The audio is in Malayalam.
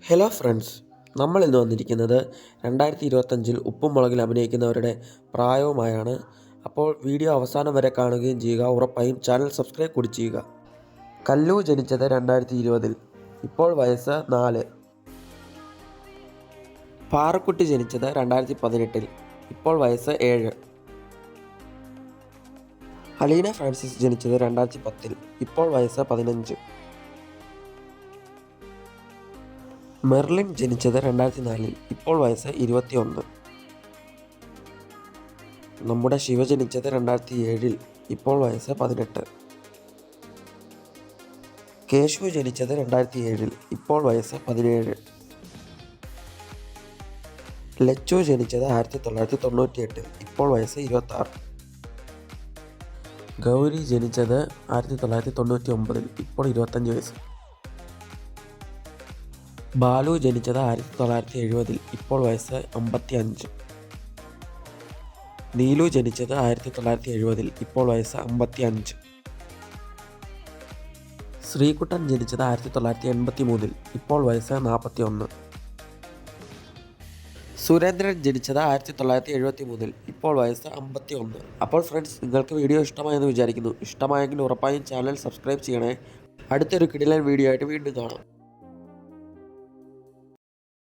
ഹലോ ഫ്രണ്ട്സ്, നമ്മൾ ഇന്ന് വന്നിരിക്കുന്നത് 2025 ഉപ്പും മുളകിൽ അഭിനയിക്കുന്നവരുടെ പ്രായവുമായാണ്. അപ്പോൾ വീഡിയോ അവസാനം വരെ കാണുകയും ചെയ്യുക. ഉറപ്പായും ചാനൽ സബ്സ്ക്രൈബ് കൂടി ചെയ്യുക. കല്ലു ജനിച്ചത് 2020, ഇപ്പോൾ വയസ്സ് 4. പാറക്കുട്ടി ജനിച്ചത് 2018, ഇപ്പോൾ വയസ്സ് 7. അലീന ഫ്രാൻസിസ് ജനിച്ചത് 2010, ഇപ്പോൾ വയസ്സ് 15. മെർലിൻ ജനിച്ചത് 2004, ഇപ്പോൾ വയസ്സ് 21. നമ്മുടെ ശിവ ജനിച്ചത് 2007, ഇപ്പോൾ വയസ്സ് 18. കേശു ജനിച്ചത് 2007, ഇപ്പോൾ വയസ്സ് 17. ലച്ചു ജനിച്ചത് 1998, ഇപ്പോൾ വയസ്സ് 26. ഗൗരി ജനിച്ചത് 1999, ഇപ്പോൾ 25 വയസ്സ്. ബാലു ജനിച്ചത് 1970, ഇപ്പോൾ വയസ്സ് 55. നീലു ജനിച്ചത് 1970, ഇപ്പോൾ വയസ്സ് 55. ശ്രീകുട്ടൻ ജനിച്ചത് 1983, ഇപ്പോൾ വയസ്സ് 41. സുരേന്ദ്രൻ ജനിച്ചത് 1973, ഇപ്പോൾ വയസ്സ് 51. അപ്പോൾ ഫ്രണ്ട്സ്, നിങ്ങൾക്ക് വീഡിയോ ഇഷ്ടമായെന്ന് വിചാരിക്കുന്നു. ഇഷ്ടമായെങ്കിൽ ഉറപ്പായും ചാനൽ സബ്സ്ക്രൈബ് ചെയ്യണേ. അടുത്തൊരു കിടിലൻ വീഡിയോ ആയിട്ട് വീണ്ടും കാണാം.